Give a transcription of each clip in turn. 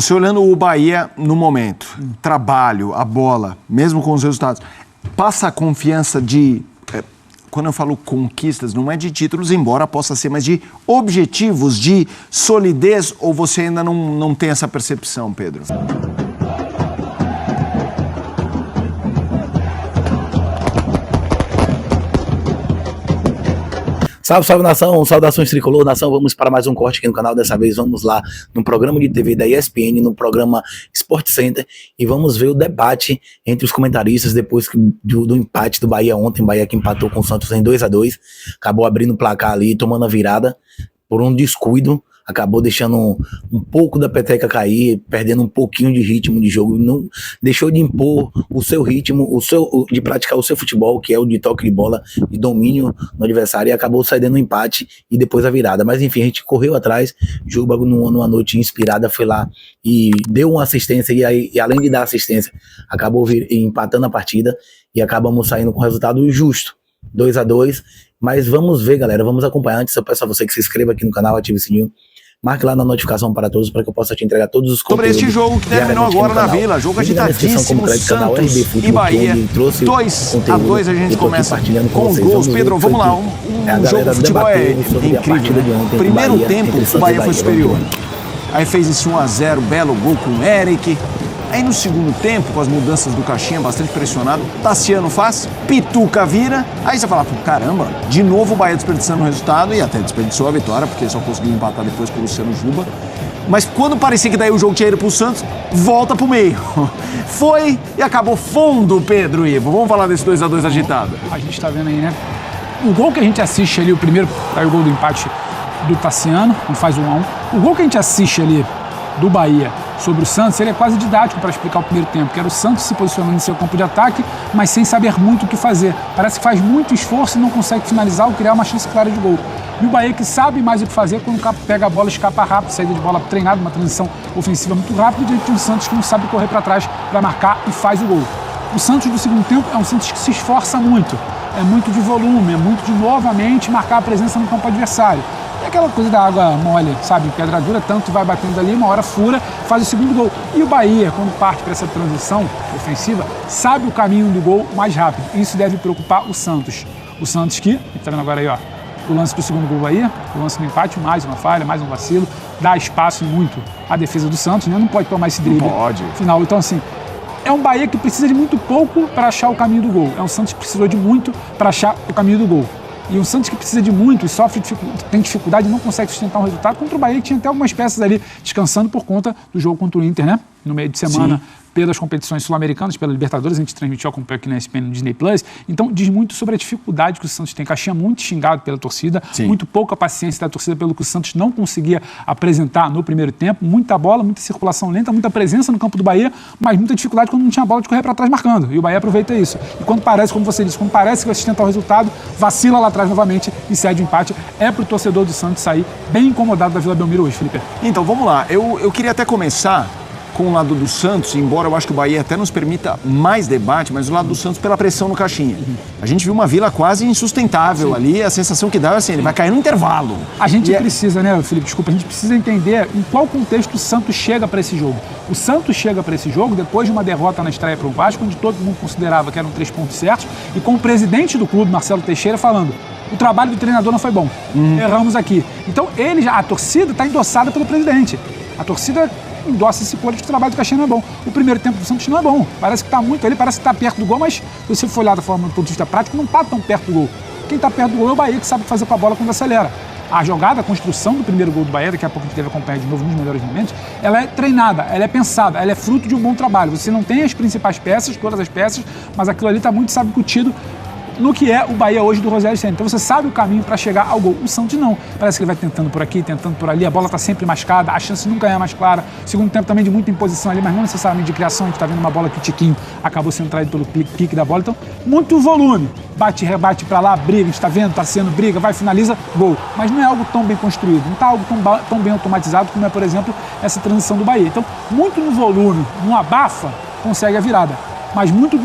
Você olhando o Bahia no momento, trabalho, a bola, mesmo com os resultados, passa a confiança de... Quando eu falo conquistas, não é de títulos, embora possa ser, mas de objetivos, de solidez, ou você ainda não tem essa percepção, Pedro? Salve, salve, nação, saudações tricolor, nação, vamos para mais um corte aqui no canal, dessa vez vamos lá no programa de TV da ESPN, no programa Sport Center, e vamos ver o debate entre os comentaristas depois do empate do Bahia ontem. Bahia que empatou com o Santos em 2-2, acabou abrindo o placar ali, tomando a virada por um descuido, acabou deixando um pouco da peteca cair, perdendo um pouquinho de ritmo de jogo, não deixou de impor o seu ritmo, de praticar o seu futebol, que é o de toque de bola, de domínio no adversário, e acabou saindo um empate e depois a virada. Mas enfim, a gente correu atrás, Juba numa noite inspirada foi lá e deu uma assistência, e além de dar assistência, acabou empatando a partida e acabamos saindo com resultado justo, 2-2. Mas vamos ver, galera, vamos acompanhar. Antes eu peço a você que se inscreva aqui no canal, ative o sininho, marque lá na notificação para todos, para que eu possa te entregar todos os conteúdos. Sobre este jogo que terminou agora na Vila, jogo agitadíssimo, Santos e Bahia, 2-2, a gente começa com os gols. Pedro, vamos lá, um jogo de futebol é incrível, né? Primeiro tempo, o Bahia foi superior. Aí fez esse 1-0, belo gol com o Eric. Aí no segundo tempo, com as mudanças do Caixinha, bastante pressionado, Tassiano faz, Pituca vira, aí você fala, caramba, de novo o Bahia desperdiçando o resultado, e até desperdiçou a vitória, porque só conseguiu empatar depois com o Luciano Juba. Mas quando parecia que daí o jogo tinha ido pro Santos, volta pro meio. Foi e acabou fundo, Pedro Ivo. Vamos falar desse 2-2 agitado. A gente tá vendo aí, né? O gol que a gente assiste ali, o primeiro, aí o gol do empate do Tassiano, quando faz o 1-1. O gol que a gente assiste ali do Bahia sobre o Santos, ele é quase didático para explicar o primeiro tempo, que era o Santos se posicionando em seu campo de ataque, mas sem saber muito o que fazer. Parece que faz muito esforço e não consegue finalizar ou criar uma chance clara de gol. E o Bahia que sabe mais o que fazer quando pega a bola, escapa rápido, saída de bola treinada, uma transição ofensiva muito rápida, diante de um Santos que não sabe correr para trás para marcar e faz o gol. O Santos do segundo tempo é um Santos que se esforça muito, é muito de volume, é muito de novamente marcar a presença no campo adversário. É aquela coisa da água mole, sabe? Pedra dura, tanto vai batendo ali, uma hora fura, faz o segundo gol. E o Bahia, quando parte para essa transição ofensiva, sabe o caminho do gol mais rápido. Isso deve preocupar o Santos. O Santos que, tá vendo agora aí, ó, o lance do segundo gol do Bahia, o lance do empate, mais uma falha, mais um vacilo, dá espaço muito à defesa do Santos, né? Não pode tomar esse drible final. Então, assim, é um Bahia que precisa de muito pouco para achar o caminho do gol. É um Santos que precisou de muito para achar o caminho do gol. E um Santos que precisa de muito e tem dificuldade e não consegue sustentar um resultado contra o Bahia, que tinha até algumas peças ali descansando por conta do jogo contra o Inter, né? No meio de semana. Sim. Pelas competições sul-americanas, pela Libertadores, a gente transmitiu, acompanhou aqui na ESPN, no Disney Plus. Então, diz muito sobre a dificuldade que o Santos tem. Caixinha muito xingado pela torcida, Sim. muito pouca paciência da torcida pelo que o Santos não conseguia apresentar no primeiro tempo. Muita bola, muita circulação lenta, muita presença no campo do Bahia, mas muita dificuldade quando não tinha bola de correr para trás marcando. E o Bahia aproveita isso. E quando parece, como você disse, quando parece que vai sustentar o resultado, vacila lá atrás novamente e cede o empate. É para o torcedor do Santos sair bem incomodado da Vila Belmiro hoje, Felipe. Então, vamos lá. Eu queria até começar com o lado do Santos, embora eu acho que o Bahia até nos permita mais debate, mas o lado do Santos pela pressão no Caixinha. A gente viu uma Vila quase insustentável ali, a sensação que dá é assim, ele vai cair no intervalo. A gente precisa, né, Felipe, desculpa, a gente precisa entender em qual contexto o Santos chega para esse jogo. O Santos chega para esse jogo depois de uma derrota na estreia para o Vasco, onde todo mundo considerava que eram 3 pontos certos, e com o presidente do clube, Marcelo Teixeira, falando: o trabalho do treinador não foi bom, erramos aqui. Então a torcida está endossada pelo presidente. A torcida endossa esse cor de que o trabalho do Caixinha não é bom. O primeiro tempo do Santos não é bom. Parece que está muito ali, parece que está perto do gol, mas se você for olhar da forma do ponto de vista prático, não está tão perto do gol. Quem está perto do gol é o Bahia, que sabe fazer com a bola quando acelera. A jogada, a construção do primeiro gol do Bahia, daqui a pouco a gente deve acompanhar de novo nos melhores momentos, ela é treinada, ela é pensada, ela é fruto de um bom trabalho. Você não tem as principais peças, todas as peças, mas aquilo ali está muito, sabe, curtido no que é o Bahia hoje do Rogério Ceni. Então você sabe o caminho para chegar ao gol. O Santos não. Parece que ele vai tentando por aqui, tentando por ali, a bola está sempre mascada, a chance nunca é mais clara. Segundo tempo também de muita imposição ali, mas não necessariamente de criação. A gente está vendo uma bola que o Tiquinho acabou sendo traído pelo pique da bola. Então, muito volume. Bate, rebate para lá, briga, a gente está vendo, está sendo briga, vai, finaliza, gol. Mas não é algo tão bem construído, não está algo tão bem automatizado como é, por exemplo, essa transição do Bahia. Então, muito no volume, no abafa, consegue a virada. Mas muito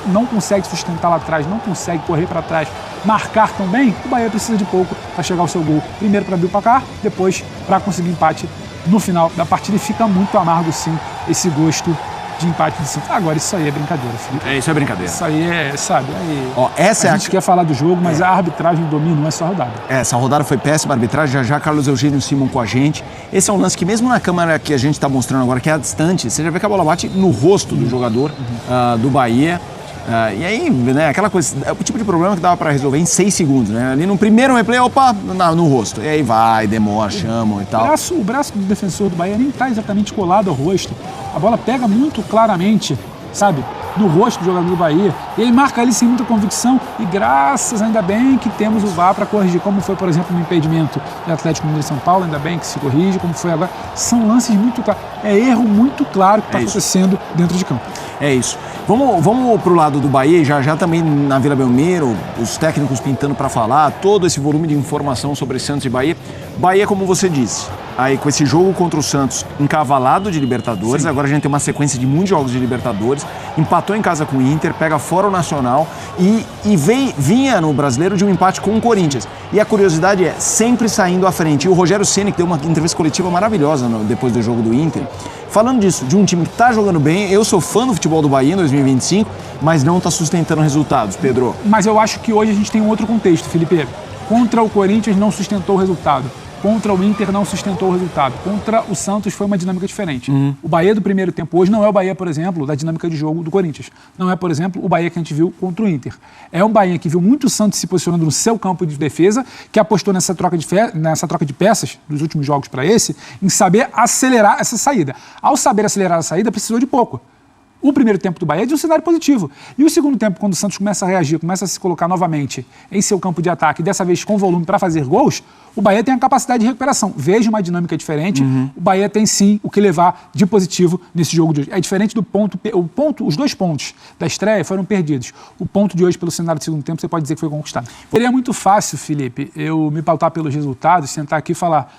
não consegue sustentar lá atrás, não consegue correr para trás, marcar também, o Bahia precisa de pouco para chegar ao seu gol. Primeiro para abrir o placar, depois para conseguir empate no final da partida e fica muito amargo, sim, esse gosto de empate de Santos. Agora, isso aí é brincadeira, Felipe. Isso é brincadeira. Isso aí é, sabe, aí... essa a gente quer falar do jogo, mas a arbitragem dominou essa rodada. Essa rodada foi péssima, a arbitragem, já Carlos Eugênio Simon com a gente. Esse é um lance que mesmo na câmera que a gente está mostrando agora, que é a distante, você já vê que a bola bate no rosto do jogador do Bahia. E aí, né, aquela coisa, o tipo de problema que dava para resolver em 6 segundos, né? Ali no primeiro replay, no rosto. E aí vai, demora, chamam e tal. O braço do defensor do Bahia nem está exatamente colado ao rosto. A bola pega muito claramente, sabe, no rosto do jogador do Bahia. E ele marca ali sem muita convicção. E graças, ainda bem que temos o VAR para corrigir. Como foi, por exemplo, no impedimento do Atlético Mineiro de São Paulo, ainda bem que se corrige. Como foi agora. São lances muito claros. É erro muito claro que está acontecendo dentro de campo. É isso. Vamos pro lado do Bahia, já também na Vila Belmiro, os técnicos pintando para falar, todo esse volume de informação sobre Santos e Bahia. Bahia, como você disse, aí com esse jogo contra o Santos encavalado de Libertadores, sim. Agora a gente tem uma sequência de muitos jogos de Libertadores, empatou em casa com o Inter, pega fora o Nacional e vinha no Brasileiro de um empate com o Corinthians. E a curiosidade é, sempre saindo à frente. E o Rogério Ceni, que deu uma entrevista coletiva maravilhosa depois do jogo do Inter, falando disso, de um time que está jogando bem. Eu sou fã do futebol do Bahia em 2025, mas não está sustentando resultados, Pedro. Mas eu acho que hoje a gente tem um outro contexto, Felipe. Contra o Corinthians não sustentou o resultado. Contra o Inter não sustentou o resultado. Contra o Santos foi uma dinâmica diferente. O Bahia do primeiro tempo hoje não é o Bahia, por exemplo, da dinâmica de jogo do Corinthians. Não é, por exemplo, o Bahia que a gente viu contra o Inter. É um Bahia que viu muito o Santos se posicionando no seu campo de defesa, que apostou nessa troca de peças dos últimos jogos para esse, em saber acelerar essa saída. Ao saber acelerar a saída, precisou de pouco. O primeiro tempo do Bahia é de um cenário positivo. E o segundo tempo, quando o Santos começa a reagir, começa a se colocar novamente em seu campo de ataque, dessa vez com volume para fazer gols, o Bahia tem a capacidade de recuperação. Veja uma dinâmica diferente. O Bahia tem sim o que levar de positivo nesse jogo de hoje. É diferente do ponto. Os 2 pontos da estreia foram perdidos. O ponto de hoje, pelo cenário do segundo tempo, você pode dizer que foi conquistado. Seria muito fácil, Felipe, eu me pautar pelos resultados, sentar aqui e falar: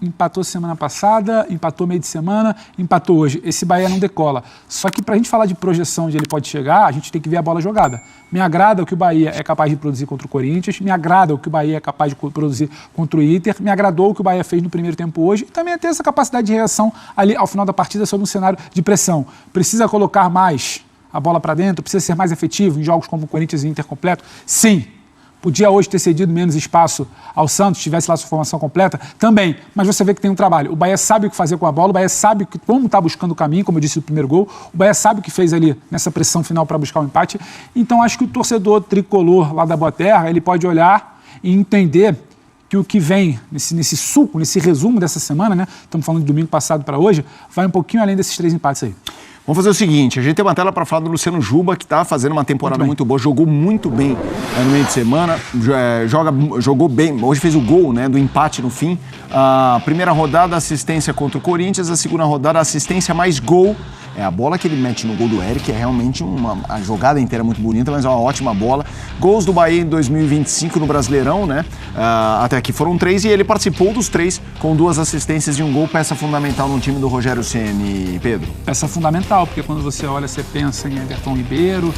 empatou semana passada, empatou meio de semana, empatou hoje. Esse Bahia não decola. Só que para a gente falar de projeção onde ele pode chegar, a gente tem que ver a bola jogada. Me agrada o que o Bahia é capaz de produzir contra o Corinthians, me agrada o que o Bahia é capaz de produzir contra o Inter, me agradou o que o Bahia fez no primeiro tempo hoje e também ter essa capacidade de reação ali ao final da partida sob um cenário de pressão. Precisa colocar mais a bola para dentro, precisa ser mais efetivo em jogos como o Corinthians e Inter completo? Sim. Podia hoje ter cedido menos espaço ao Santos, tivesse lá sua formação completa? Também, mas você vê que tem um trabalho. O Bahia sabe o que fazer com a bola, o Bahia sabe como está buscando o caminho, como eu disse no primeiro gol, o Bahia sabe o que fez ali nessa pressão final para buscar o empate. Então acho que o torcedor tricolor lá da Boa Terra, ele pode olhar e entender que o que vem nesse suco, nesse resumo dessa semana, né? Estamos falando de domingo passado para hoje, vai um pouquinho além desses 3 empates aí. Vamos fazer o seguinte, a gente tem uma tela para falar do Luciano Juba, que está fazendo uma temporada muito boa, jogou muito bem no meio de semana, jogou bem, hoje fez o gol, né, do empate no fim. A primeira rodada, assistência contra o Corinthians, a segunda rodada, assistência mais gol. É a bola que ele mete no gol do Eric, é realmente a jogada inteira muito bonita, mas é uma ótima bola. Gols do Bahia em 2025 no Brasileirão, né? Até aqui foram 3 e ele participou dos 3 com 2 assistências e um gol, peça fundamental no time do Rogério Ceni, Pedro. Peça fundamental, porque quando você olha, você pensa em Everton Ribeiro,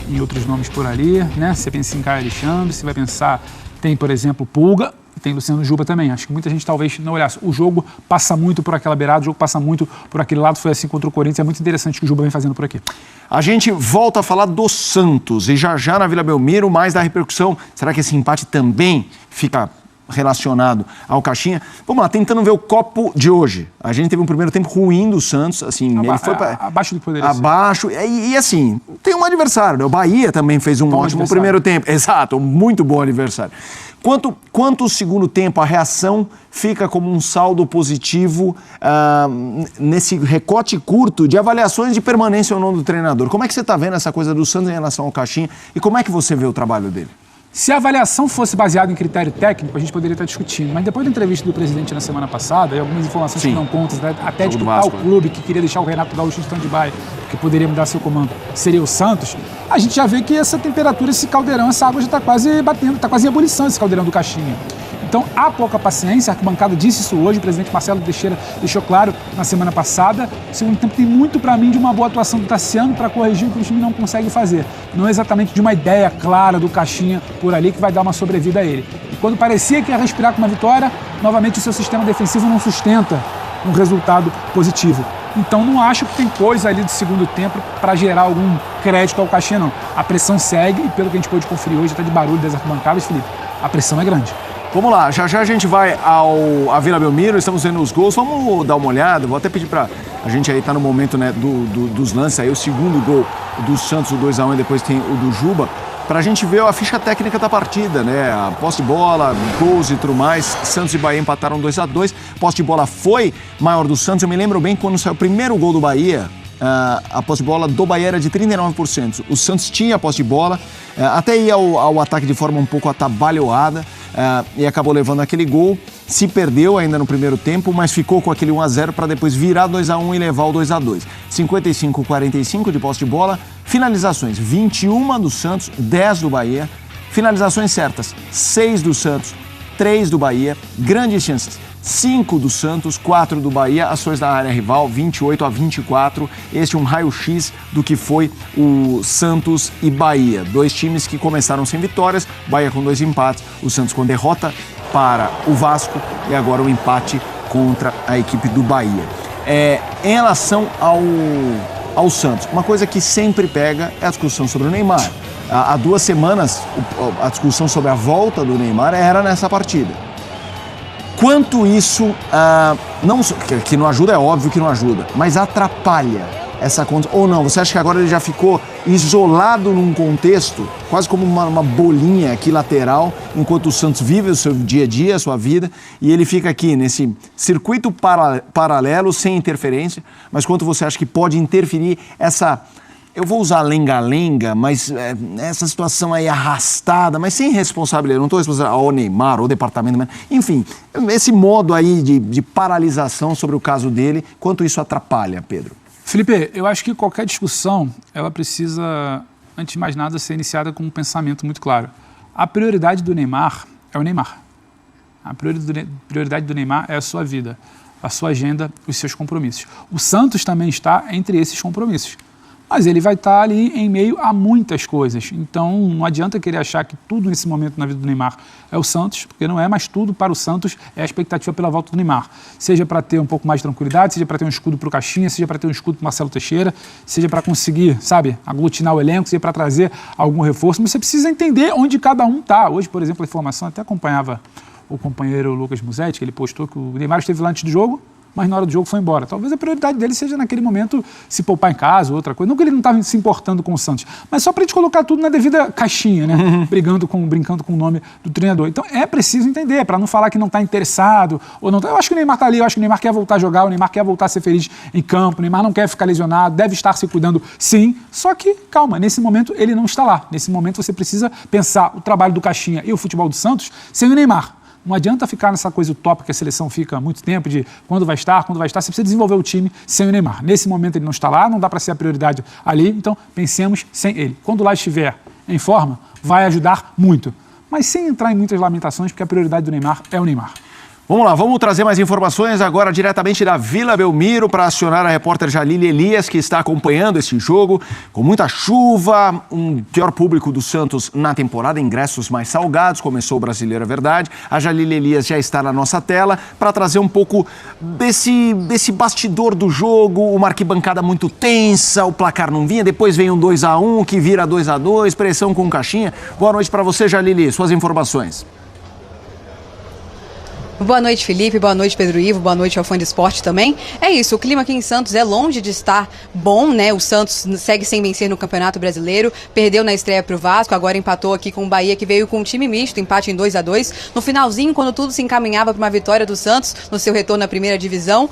em outros nomes por ali, né? Você pensa em Caio Alexandre, você vai pensar, tem, por exemplo, Pulga, tem Luciano Juba também. Acho que muita gente talvez não olhasse. O jogo passa muito por aquela beirada, o jogo passa muito por aquele lado, foi assim contra o Corinthians. É muito interessante o que o Juba vem fazendo por aqui. A gente volta a falar do Santos e já na Vila Belmiro, mais da repercussão. Será que esse empate também fica relacionado ao Caixinha? Vamos lá, tentando ver o copo de hoje. A gente teve um primeiro tempo ruim do Santos, assim, ele foi abaixo do que poderia ser. Abaixo, e assim, tem um adversário, né? O Bahia também fez um ótimo primeiro tempo. Exato, muito bom adversário. Quanto o segundo tempo, a reação fica como um saldo positivo nesse recorte curto de avaliações de permanência ou não do treinador? Como é que você está vendo essa coisa do Santos em relação ao Caixinha e como é que você vê o trabalho dele? Se a avaliação fosse baseada em critério técnico, a gente poderia estar discutindo. Mas depois da entrevista do presidente na semana passada, e algumas informações que não contam, até de que o clube que queria deixar o Renato Gaúcho em stand-by, que poderia mudar seu comando, seria o Santos, a gente já vê que essa temperatura, esse caldeirão, essa água já está quase batendo, está quase em ebulição esse caldeirão do Caixinha. Então, há pouca paciência, a arquibancada disse isso hoje, o presidente Marcelo Teixeira deixou claro na semana passada. O segundo tempo tem muito para mim de uma boa atuação do Tassiano para corrigir o que o time não consegue fazer. Não é exatamente de uma ideia clara do Caixinha por ali que vai dar uma sobrevida a ele. E quando parecia que ia respirar com uma vitória, novamente o seu sistema defensivo não sustenta um resultado positivo. Então não acho que tem coisa ali do segundo tempo para gerar algum crédito ao Caxias, não. A pressão segue e pelo que a gente pôde conferir hoje, até de barulho das arquibancadas, Felipe, a pressão é grande. Vamos lá, já a gente vai à Vila Belmiro, estamos vendo os gols, vamos dar uma olhada, vou até pedir para a gente aí tá no momento, né, dos lances aí, o segundo gol do Santos, o 2-1 e depois tem o do Juba, para a gente ver a ficha técnica da partida, né, a posse de bola, gols e tudo mais. Santos e Bahia empataram 2-2, posse de bola foi maior do Santos, eu me lembro bem quando saiu o primeiro gol do Bahia, a posse de bola do Bahia era de 39%, o Santos tinha a posse de bola, até ia ao ataque de forma um pouco atabalhoada, e acabou levando aquele gol, se perdeu ainda no primeiro tempo, mas ficou com aquele 1-0 para depois virar 2-1 e levar o 2-2. 55-45 de posse de bola, finalizações 21 do Santos, 10 do Bahia, finalizações certas 6 do Santos, 3 do Bahia, grandes chances 5 do Santos, 4 do Bahia, ações da área rival 28-24, este é um raio-x do que foi o Santos e Bahia, dois times que começaram sem vitórias, Bahia com 2 empates, o Santos com derrota para o Vasco e agora o empate contra a equipe do Bahia. Em relação ao Santos, uma coisa que sempre pega é a discussão sobre o Neymar. Há 2 semanas a discussão sobre a volta do Neymar era nessa partida. Quanto isso, que não ajuda, é óbvio que não ajuda, mas atrapalha essa conta, ou não? Você acha que agora ele já ficou isolado num contexto, quase como uma bolinha aqui lateral, enquanto o Santos vive o seu dia a dia, a sua vida, e ele fica aqui nesse circuito paralelo, sem interferência, mas quanto você acha que pode interferir essa... Eu vou usar lenga-lenga, mas essa situação aí arrastada, mas sem responsabilidade. Não estou responsável ao Neymar, ao departamento, enfim, esse modo aí de paralisação sobre o caso dele, quanto isso atrapalha, Pedro? Felipe, eu acho que qualquer discussão, ela precisa, antes de mais nada, ser iniciada com um pensamento muito claro. A prioridade do Neymar é o Neymar. A prioridade do Neymar é a sua vida, a sua agenda, os seus compromissos. O Santos também está entre esses compromissos. Mas ele vai estar ali em meio a muitas coisas. Então, não adianta querer achar que tudo nesse momento na vida do Neymar é o Santos, porque não é, mas tudo para o Santos é a expectativa pela volta do Neymar. Seja para ter um pouco mais de tranquilidade, seja para ter um escudo para o Caixinha, seja para ter um escudo para o Marcelo Teixeira, seja para conseguir, aglutinar o elenco, seja para trazer algum reforço. Mas você precisa entender onde cada um está. Hoje, por exemplo, a informação, até acompanhava o companheiro Lucas Musetti, que ele postou que o Neymar esteve lá antes do jogo, mas na hora do jogo foi embora. Talvez a prioridade dele seja naquele momento se poupar em casa ou outra coisa. Não que ele não estava se importando com o Santos, mas só para a gente colocar tudo na devida caixinha, né? Brincando com o nome do treinador. Então é preciso entender, para não falar que não está interessado ou não tá. Eu acho que o Neymar está ali, eu acho que o Neymar quer voltar a jogar, o Neymar quer voltar a ser feliz em campo, o Neymar não quer ficar lesionado, deve estar se cuidando sim, só que, calma, nesse momento ele não está lá. Nesse momento você precisa pensar o trabalho do Caixinha e o futebol do Santos sem o Neymar. Não adianta ficar nessa coisa utópica que a seleção fica há muito tempo de quando vai estar, você precisa desenvolver o time sem o Neymar. Nesse momento ele não está lá, não dá para ser a prioridade ali, então pensemos sem ele. Quando lá estiver em forma, vai ajudar muito, mas sem entrar em muitas lamentações, porque a prioridade do Neymar é o Neymar. Vamos lá, vamos trazer mais informações agora diretamente da Vila Belmiro para acionar a repórter Jalile Elias, que está acompanhando esse jogo com muita chuva, um pior público do Santos na temporada, ingressos mais salgados, começou o Brasileiro, é verdade. A Jalile Elias já está na nossa tela para trazer um pouco desse bastidor do jogo, uma arquibancada muito tensa, o placar não vinha, depois vem um 2-1 que vira 2-2, pressão com Caixinha. Boa noite para você, Jalile, suas informações. Boa noite, Felipe. Boa noite, Pedro Ivo. Boa noite ao fã de esporte também. É isso, o clima aqui em Santos é longe de estar bom, né? O Santos segue sem vencer no Campeonato Brasileiro, perdeu na estreia pro Vasco, agora empatou aqui com o Bahia, que veio com um time misto, empate em 2-2. No finalzinho, quando tudo se encaminhava para uma vitória do Santos, no seu retorno à primeira divisão,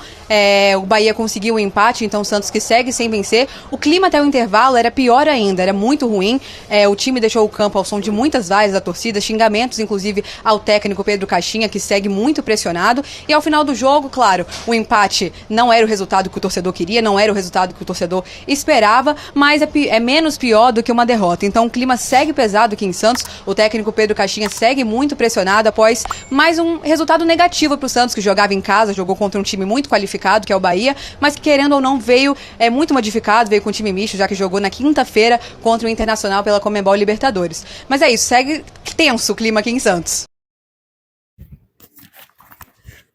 o Bahia conseguiu um empate, então o Santos que segue sem vencer. O clima até o intervalo era pior ainda, era muito ruim. O time deixou o campo ao som de muitas vaias da torcida, xingamentos, inclusive, ao técnico Pedro Caixinha, que segue muito pressionado, e ao final do jogo, claro, o empate não era o resultado que o torcedor queria, não era o resultado que o torcedor esperava, mas é menos pior do que uma derrota. Então o clima segue pesado aqui em Santos, o técnico Pedro Caixinha segue muito pressionado após mais um resultado negativo para o Santos, que jogava em casa, jogou contra um time muito qualificado, que é o Bahia, mas que querendo ou não veio muito modificado, veio com um time misto, já que jogou na quinta-feira contra o Internacional pela Conmebol Libertadores. Mas é isso, segue tenso o clima aqui em Santos.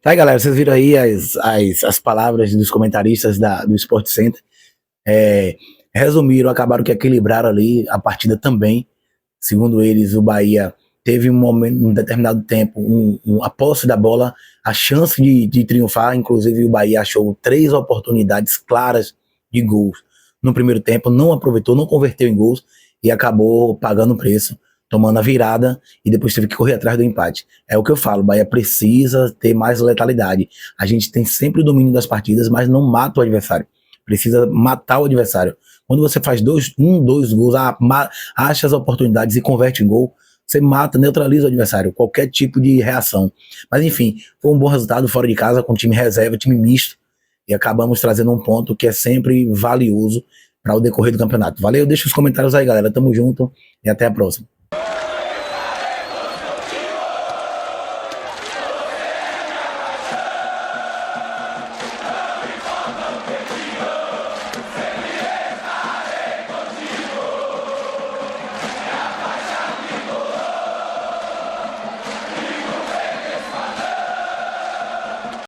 Tá aí, galera, vocês viram aí as palavras dos comentaristas do Sport Center. Resumiram, acabaram que equilibraram ali a partida também. Segundo eles, o Bahia teve um determinado tempo, a posse da bola, a chance de triunfar. Inclusive o Bahia achou 3 oportunidades claras de gols no primeiro tempo, não aproveitou, não converteu em gols e acabou pagando o preço, tomando a virada e depois teve que correr atrás do empate. É o que eu falo, o Bahia precisa ter mais letalidade. A gente tem sempre o domínio das partidas, mas não mata o adversário. Precisa matar o adversário. Quando você faz 2 gols, acha as oportunidades e converte em gol, você mata, neutraliza o adversário, qualquer tipo de reação. Mas enfim, foi um bom resultado fora de casa, com time reserva, time misto, e acabamos trazendo um ponto que é sempre valioso para o decorrer do campeonato. Valeu, deixa os comentários aí, galera. Tamo junto e até a próxima.